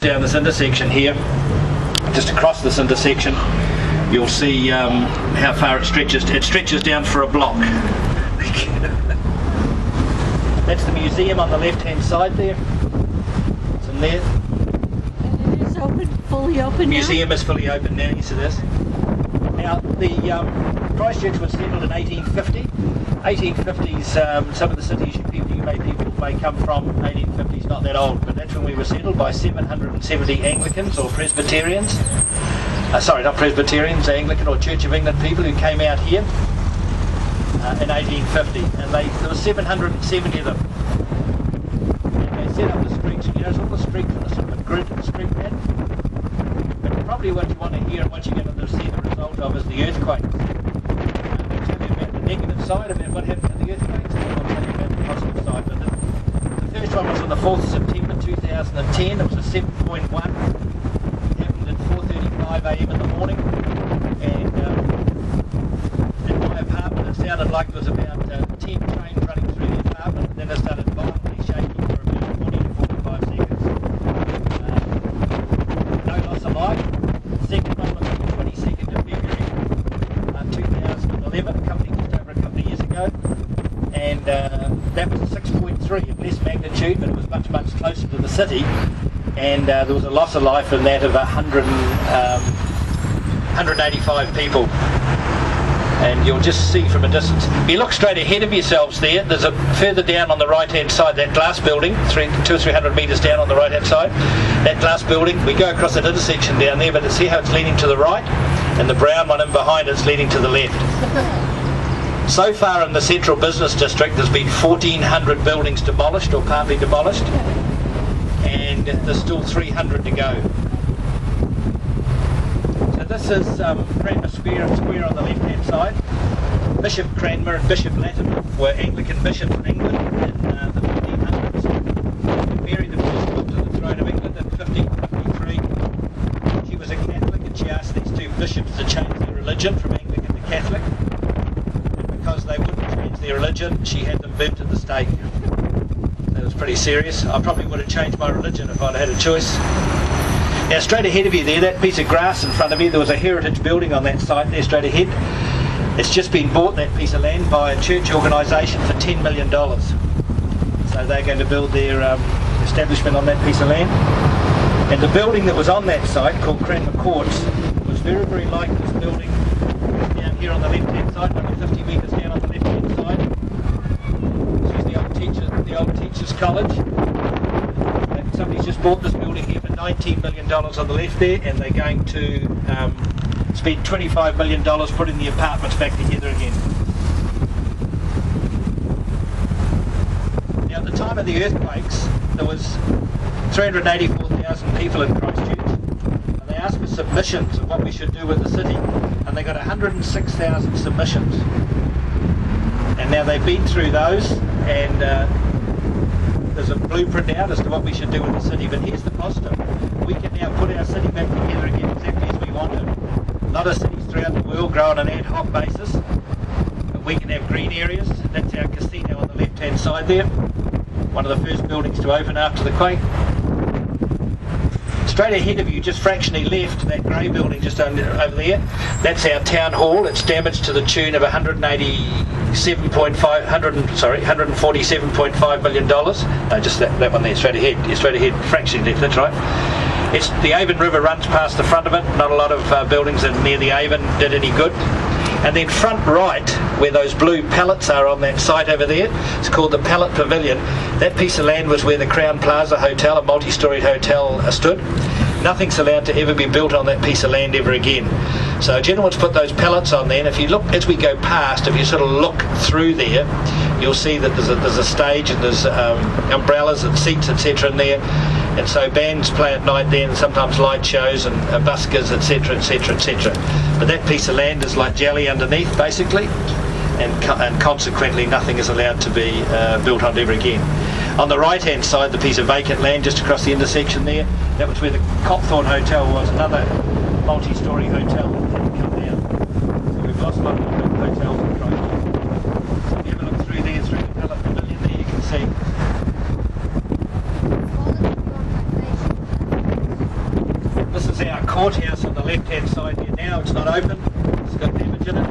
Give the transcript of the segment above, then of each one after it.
Down this intersection here, just across this intersection, you'll see how far it stretches. It stretches down for a block. That's the museum on the left-hand side there. It's in there. And it is open, fully open The now? museum is fully open now, yes it is. Now, the Christchurch was settled in 1850. 1850s, some of the cities people may come from, 1850s not that old, but that's when we were settled by 770 Anglicans or Presbyterians. Sorry, not Presbyterians, Anglican or Church of England people who came out here in 1850, and there were 770 of them. And they set up the streets, you know, all the streets in a sort of a grid street pattern. But probably what you want to hear and what you're going to see the result of is the earthquakes. They'll tell you about the negative side about what happened to the earthquakes, and they'll tell you about the positive side. But the first one was on the 4th of September 2010. It was a 7.1. It happened at 4:35 a.m. in the morning, and in my apartment it sounded like there was about 10 trains running through the apartment, and then it started violently shaking for about 40 to 45 seconds. No loss of life. Second one was on the 22nd of February 2011, just over a couple of years ago, and that was a 6.3 of less magnitude, but it was much, much closer to the city, and there was a loss of life in that of 185 people. And you'll just see from a distance. If you look straight ahead of yourselves there, there's a further down on the right hand side, that glass building, 200 or 300 metres down on the right hand side, that glass building, we go across that intersection down there, but see how it's leaning to the right, and the brown one in behind it's leaning to the left. So far in the central business district there's been 1,400 buildings demolished or partly demolished, and there's still 300 to go. So this is Cranmer Square on the left hand side. Bishop Cranmer and Bishop Latimer were Anglican bishops in England in the 1500s. Mary the first got to the throne of England in 1553. She was a Catholic, and she asked these two bishops to change their religion from Anglican to Catholic. Because they wouldn't change their religion, she had them burnt at the stake. That was pretty serious. I probably would have changed my religion if I'd had a choice. Now straight ahead of you there, that piece of grass in front of you, there was a heritage building on that site there straight ahead. It's just been bought, that piece of land, by a church organisation for $10 million. So they're going to build their establishment on that piece of land. And the building that was on that site, called Cranmer Courts, was very, very like this building down here on the left-hand side, maybe 50 metres down on the left-hand side. This is the old teachers' college. And somebody's just bought this building here for $19 million on the left there, and they're going to spend $25 million putting the apartments back together again. Now at the time of the earthquakes, there was 384,000 people in Christchurch. They asked for submissions of what we should do with the city, and they got 106,000 submissions. And now they've been through those, and there's a blueprint out as to what we should do with the city. But here's the positive: we can now put our city back together again exactly as we want it. A lot of cities throughout the world grow on an ad hoc basis, but we can have green areas. That's our casino on the left-hand side there, one of the first buildings to open after the quake. Straight ahead of you, just fractionally left, that grey building just over there, that's our town hall. It's damaged to the tune of $147.5 million. No, just that one there, straight ahead. Yeah, straight ahead, fractionally left, that's right. It's the Avon River runs past the front of it. Not a lot of buildings near the Avon did any good. And then front right, where those blue pallets are on that site over there, it's called the Pallet Pavilion. That piece of land was where the Crown Plaza Hotel, a multi-storied hotel, stood. Nothing's allowed to ever be built on that piece of land ever again. So a gentleman's put those pallets on there, and if you look, as we go past, if you sort of look through there, you'll see that there's a stage, and there's umbrellas and seats, etc. in there. And so bands play at night there, and sometimes light shows and buskers, etc, etc, etc. But that piece of land is like jelly underneath, basically, and consequently nothing is allowed to be built on ever again. On the right hand side, the piece of vacant land just across the intersection there, that was where the Copthorne Hotel was, another multi-storey hotel that didn't come down. So we've lost one of the big hotels in Christchurch. So if you have a look through there, through the Pallet Pavilion there, you can see courthouse on the left-hand side here now. It's not open. It's got damage in it.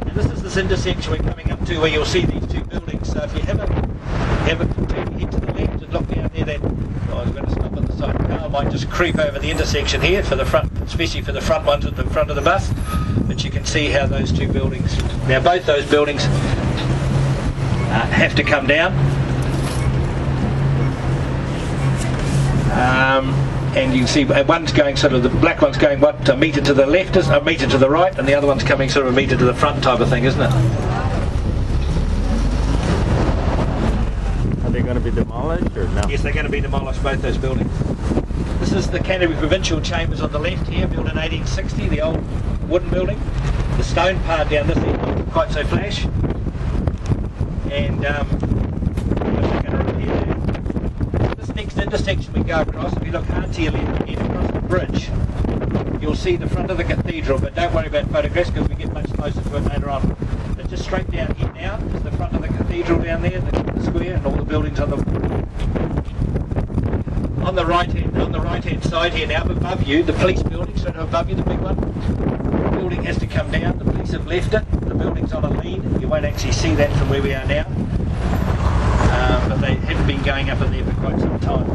And this is this intersection we're coming up to where you'll see these two buildings. So if you have a turn your head to the left and look down there, that I was going to stop on the side. The car might just creep over the intersection here for the front, especially for the front ones at the front of the bus. But you can see how those two buildings. Now both those buildings have to come down. And you can see one's going sort of, the black one's going what, a metre to the left, a metre to the right, and the other one's coming sort of a metre to the front type of thing, isn't it? Are they going to be demolished or no? Yes, they're going to be demolished, both those buildings. This is the Canterbury Provincial Chambers on the left here, built in 1860, the old wooden building. The stone part down this end wasn't quite so flash. And this next intersection we go across, if you look hard to your left again across the bridge, you'll see the front of the cathedral, but don't worry about photographs because we get much closer to it later on. But just straight down here now is the front of the cathedral down there, the square, and all the buildings on the right hand side here now, above you, the police building, sort of above you, the big one. The building has to come down. The police have left it. The building's on a lean. You won't actually see that from where we are now. But they haven't been going up in there for quite some time.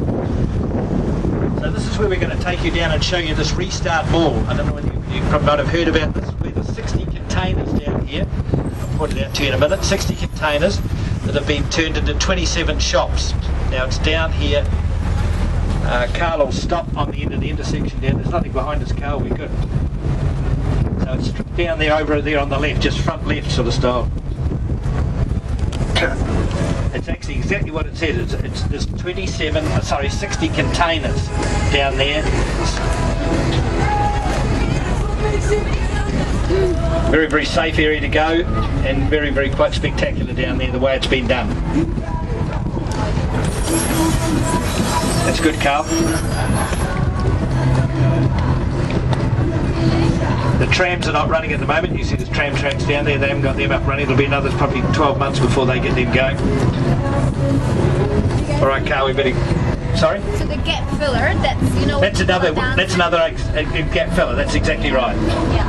So this is where we're going to take you down and show you this Restart Mall. I don't know whether you probably might have heard about this. Where there's 60 containers down here. I'll point it out to you in a minute. 60 containers that have been turned into 27 shops. Now it's down here. Carl will stop on the end of the intersection down. There's nothing behind us, Carl. We're good. So it's down there, over there on the left, just front left sort of style. It's actually exactly what it says. It's there's 60 containers down there. Very, very safe area to go, and very, very quite spectacular down there the way it's been done. That's good, Carl. The trams are not running at the moment. You see there's tram tracks down there. They haven't got them up running. It'll be another probably 12 months before they get them going. All right, Carl, we better. Sorry. So the gap filler, that's That's another gap filler. That's exactly right. Yeah.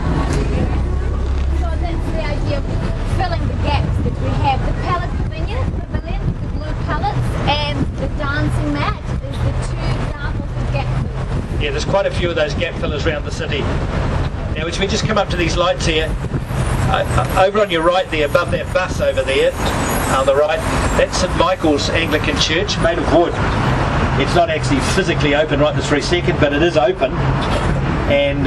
So that's the idea of filling the gaps that we have. The pallet pavilion, the blue pallets, and the dancing mat is the two examples of gap fillers. Yeah, there's quite a few of those gap fillers around the city. Now, as we just come up to these lights here, over on your right there, above that bus over there, on the right, that's St Michael's Anglican Church, made of wood. It's not actually physically open right this very second, but it is open. And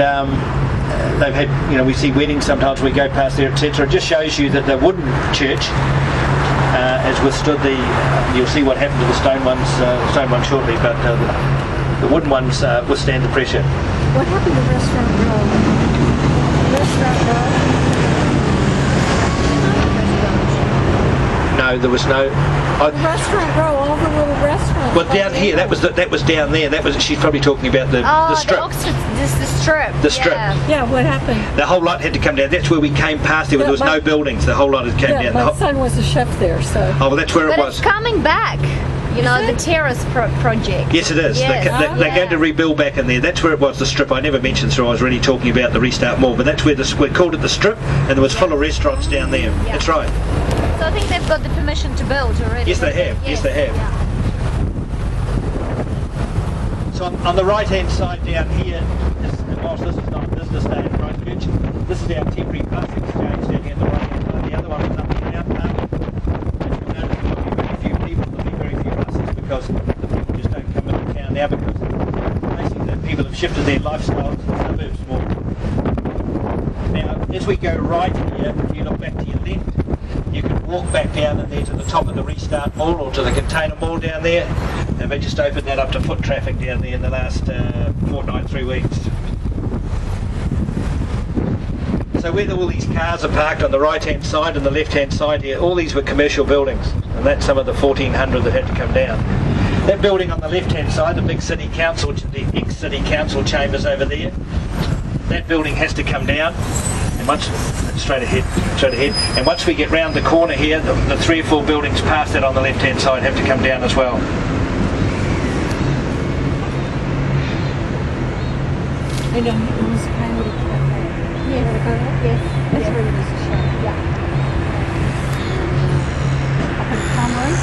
they've had, we see weddings sometimes we go past there, etc. It just shows you that the wooden church has withstood the, you'll see what happened to the stone ones shortly, but the wooden ones withstand the pressure. What happened to Restaurant Row? Restaurant Row? No, there was no. Restaurant Row, all the little restaurants. Well, down here, that was down there. That was. She's probably talking about the strip. This the strip. The strip. Yeah, what happened? The whole lot had to come down. That's where we came past there. There was no buildings. The whole lot had came down. My son was a chef there, so. Oh, well, that's where it was. But it's coming back. The terrace project. Yes, it is. Yes. They're going to rebuild back in there. That's where it was, the strip. I never mentioned, so I was really talking about the Restart Mall, but that's where we called it the strip, and there was full of restaurants down there. Yeah. That's right. So I think they've got the permission to build already. Yes, they have. Yes, they have. Yeah. So on the right-hand side down here, whilst this is not business day in Christchurch, this is our temporary bus exchange down here on the right-hand side. The other one is up in the outpark. There'll be very few people, there'll be very few buses because the people just don't come into town now because basically the people have shifted their lifestyle to the suburbs more. Now, as we go right here, if you look back to your left, you can walk back down in there to the top of the Restart Mall or to the Container Mall down there. And they just opened that up to foot traffic down there in the last fortnight, 3 weeks. So where all these cars are parked on the right-hand side and the left-hand side here, all these were commercial buildings, and that's some of the 1,400 that had to come down. That building on the left-hand side, the big city council, the ex-city council chambers over there, that building has to come down. And once straight ahead. And once we get round the corner here, the 3 or 4 buildings past that on the left-hand side have to come down as well. And it was Coyote Cafe. Yes. Yes. That's where there was a shop. Yeah. Up in Conroe's.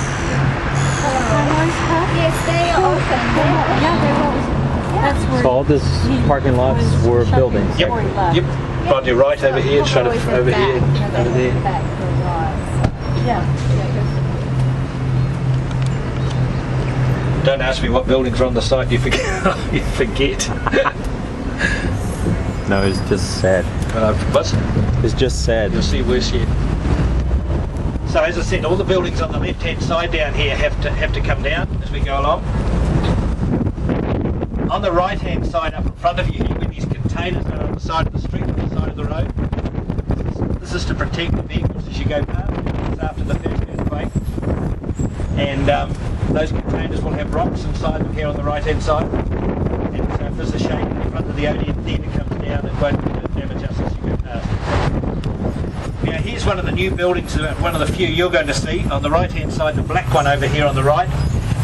Conroe's Pub? Yes, they are open. Yeah, they were. That's where So all this he parking lots was were shopping buildings. Yep, before he left. yep. On your right over here, straight Always over back, here, you know, they over have there. the back for a while, Yeah. Don't ask me what buildings are on the site, you forget. You forget. No, it's just sad. But It's just sad. you'll see worse yet. So as I said, all the buildings on the left-hand side down here have to come down as we go along. On the right-hand side up in front of you here, where these containers are on the side of the street, on the side of the road, this is to protect the vehicles as you go past. It's after the first earthquake. And those containers will have rocks inside them here on the right-hand side. And so if there's a shake in the front of the ODM, then it comes down, it won't damage us as you go past. Now here's one of the new buildings, one of the few you're going to see. On the right-hand side, the black one over here on the right,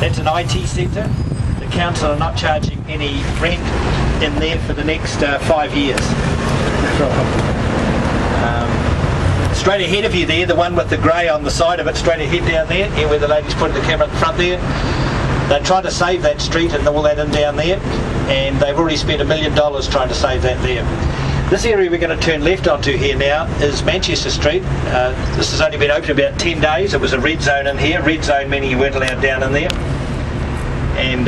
that's an IT centre. The council are not charging any rent in there for the next 5 years. Straight ahead of you there, the one with the grey on the side of it, straight ahead down there, here where the lady's putting the camera in front there. They're trying to save that street and all that in down there, and they've already spent $1 million trying to save that there. This area we're going to turn left onto here now is Manchester Street. This has only been open about 10 days. It was a red zone in here. Red zone meaning you weren't allowed down in there. And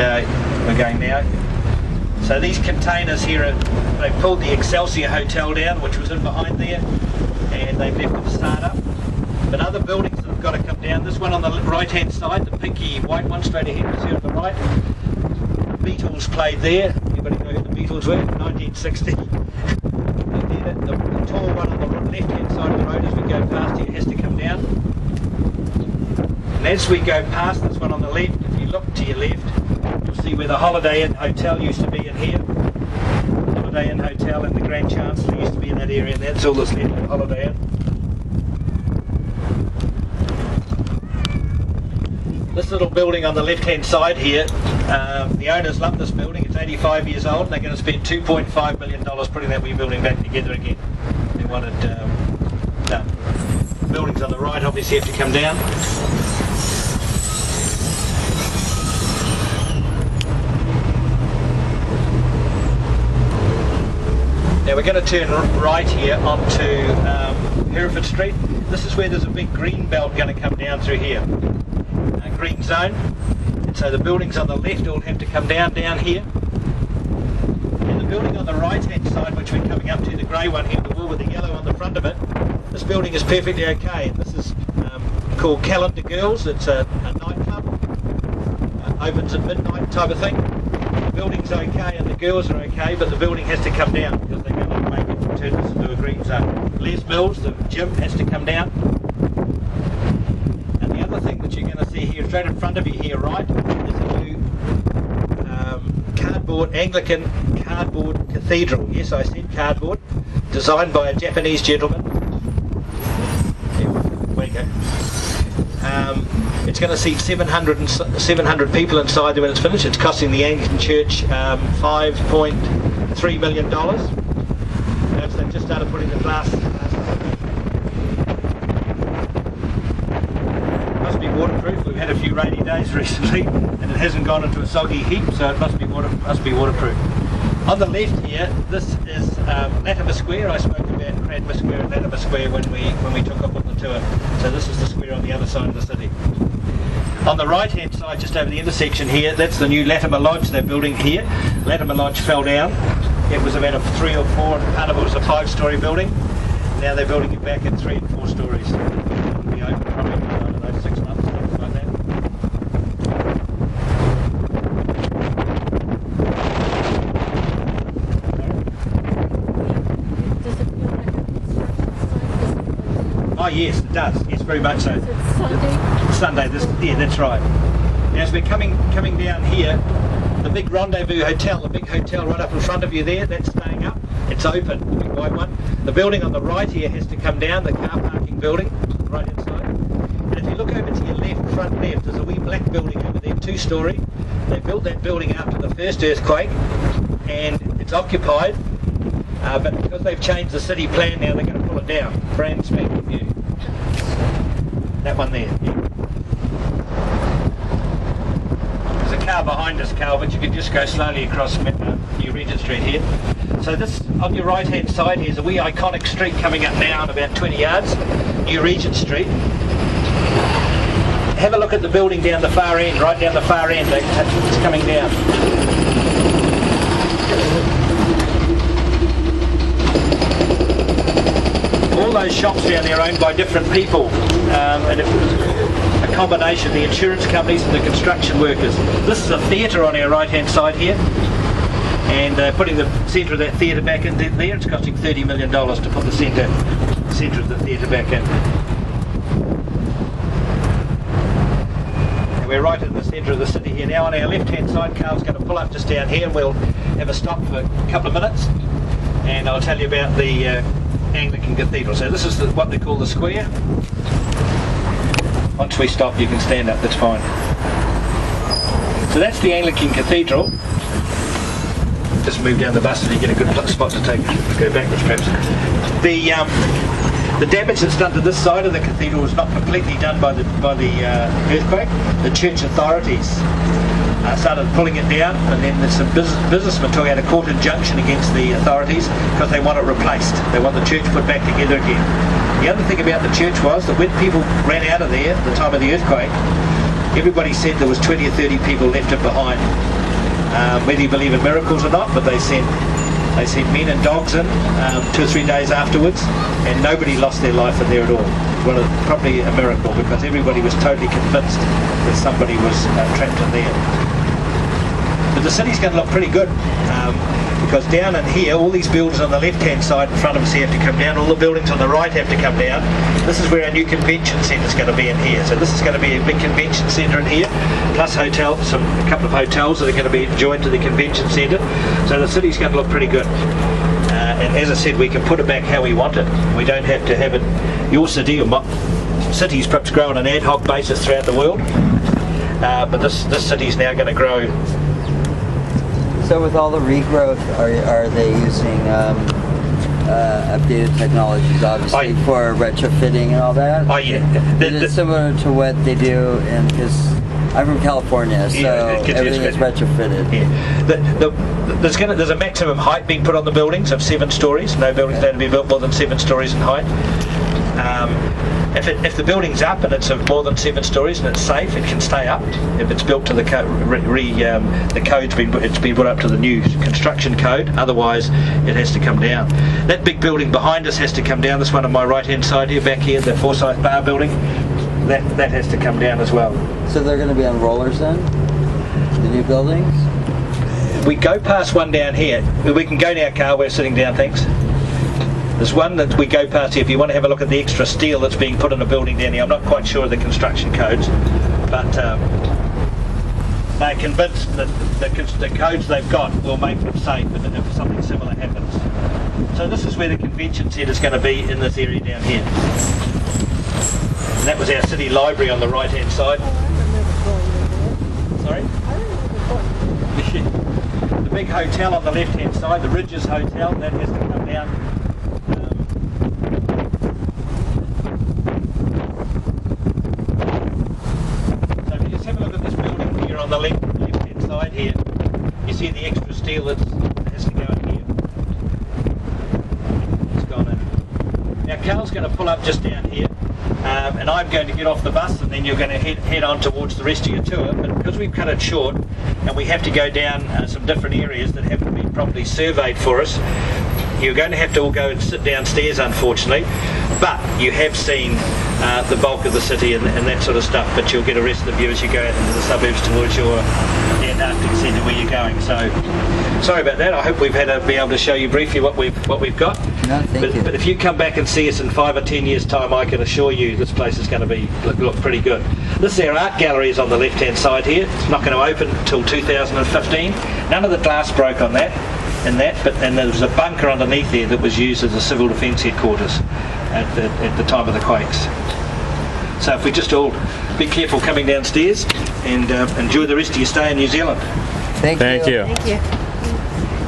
we're going now. So these containers here, they've pulled the Excelsior Hotel down, which was in behind there, and they've left it to start up. But other buildings that have got to come down. This one on the right-hand side, the pinky white one straight ahead is here on the right. The Beatles played there. Anybody know who the Beatles were? 1960. The tall one on the left-hand side of the road as we go past here has to come down. And as we go past this one on the left, if you look to your left, you'll see where the Holiday Inn Hotel used to be in here. The Holiday Inn Hotel and the Grand Chancellor used to be in that area, and that's all that's left of Holiday Inn. This little building on the left-hand side here, the owners love this building. It's 85 years old, and they're going to spend $2.5 million putting that wee building back together again. They want it done. Buildings on the right obviously have to come down. Now we're going to turn right here onto Hereford Street. This is where there's a big green belt going to come down through here. A green zone. And so the buildings on the left all have to come down here. And the building on the right hand side, which we're coming up to, the grey one here, the wall with the yellow on the front of it, this building is perfectly okay. This is called Calendar Girls. It's a nightclub. Opens at midnight type of thing. The building's okay and the girls are okay, but the building has to come down because they're going to make it turn this into a green zone. Les Mills, the gym, has to come down. And the other thing that you're going to see here, straight in front of you here, right, is a new cardboard, Anglican cardboard cathedral. Yes, I said cardboard. Designed by a Japanese gentleman. There you go. It's going to seat 700 people inside there when it's finished. It's costing the Anglican Church $5.3 million. Notice they've just started putting the glass. Must be waterproof. We've had a few rainy days recently, and it hasn't gone into a soggy heap, so it must be waterproof. On the left here, this is Latimer Square. I spoke about Cranmer Square and Latimer Square when we took off on the tour. So this is the square on the other side of the city. On the right hand side, just over the intersection here, that's the new Latimer Lodge they're building here. Latimer Lodge fell down. It was about a 3 or 4, and part of it was a 5-storey building. Now they're building it back at 3 and 4 stories. It'll be open probably in, I don't know, 6 months, something like that. Does it feel like a construction site? Oh yes, it does. Yes, very much so. Is it Sunday? Sunday, yeah, that's right. Now as we're coming down here, the big Rendezvous Hotel, the big hotel right up in front of you there, that's staying up. It's open, the big white one. The building on the right here has to come down, the car parking building, right hand side. And if you look over to your left, front left, there's a wee black building over there, 2-storey. They built that building after the first earthquake, and it's occupied. But because they've changed the city plan now, they're going to pull it down. Brand spanking new. That one there. Yeah. There's a car behind us, Carl, but you can just go slowly across New Regent Street here. So this, on your right hand side here, is a wee iconic street coming up now in about 20 yards, New Regent Street. Have a look at the building down the far end, right down the far end, it's coming down. All those shops down there are owned by different people, and it was a combination, the insurance companies and the construction workers. This is a theatre on our right hand side here, and putting the centre of that theatre back in there, it's costing $30 million to put the centre of the theatre back in. And we're right in the centre of the city here now. On our left hand side, Carl's going to pull up just down here and we'll have a stop for a couple of minutes, and I'll tell you about the Anglican Cathedral. So this is what they call the square. Once we stop you can stand up, that's fine. So that's the Anglican Cathedral. Just move down the bus and you get a good spot to go backwards perhaps. The damage that's done to this side of the cathedral was not completely done by the earthquake. The church authorities started pulling it down, and then some businessmen took out a court injunction against the authorities because they want it replaced. They want the church put back together again. The other thing about the church was that when people ran out of there at the time of the earthquake, everybody said there was 20 or 30 people left it behind. Whether you believe in miracles or not, but they sent men and dogs in 2 or 3 days afterwards, and nobody lost their life in there at all. Well, probably a miracle, because everybody was totally convinced that somebody was trapped in there. But the city's going to look pretty good, because down in here, all these buildings on the left-hand side in front of us here have to come down, all the buildings on the right have to come down. This is where our new convention centre is going to be in here. So this is going to be a big convention centre in here, plus a couple of hotels that are going to be joined to the convention centre. So the city's going to look pretty good. And as I said, we can put it back how we want it. We don't have to have it. Your city, or cities perhaps grow on an ad hoc basis throughout the world, but this city's now going to grow. So with all the regrowth, are they using updated technologies, obviously, for retrofitting and all that? Oh yeah. Is it similar to what they do because I'm from California, so everything is retrofitted. Yeah. There's a maximum height being put on the buildings of 7 stories. No buildings allowed to be built more than 7 stories in height. If the building's up and it's of more than 7 stories and it's safe, it can stay up. If it's built to the code's been brought up to the new construction code. Otherwise, it has to come down. That big building behind us has to come down. This one on my right-hand side here, back here, the Forsyth Bar building, that has to come down as well. So they're going to be on rollers then? The new buildings? We go past one down here. We can go now, Carl. We're sitting down, thanks. There's one that we go past here if you want to have a look at the extra steel that's being put in a building down here. I'm not quite sure of the construction codes, but they're convinced that the codes they've got will make them safe if something similar happens. So this is where the convention centre is going to be, in this area down here. And that was our city library on the right hand side. Sorry? The big hotel on the left hand side, the Ridges Hotel, that has to come down. On the left-hand side here, you see the extra steel that has to go in here. It's gone in. Now Carl's going to pull up just down here, and I'm going to get off the bus, and then you're going to head on towards the rest of your tour. But because we've cut it short, and we have to go down some different areas that have to be properly surveyed for us, you're going to have to all go and sit downstairs, unfortunately. But you have seen the bulk of the city and that sort of stuff, but you'll get a rest of the view as you go out into the suburbs towards your Antarctic centre where you're going. So sorry about that. I hope we've be able to show you briefly what we've got. No, thank you. But if you come back and see us in 5 or 10 years' time, I can assure you this place is going to look pretty good. This is our art gallery is on the left-hand side here. It's not going to open until 2015. None of the glass broke on that. And there was a bunker underneath there that was used as a civil defence headquarters at the time of the quakes. So if we just all be careful coming downstairs and enjoy the rest of your stay in New Zealand. Thank you. Thank you. Thank you.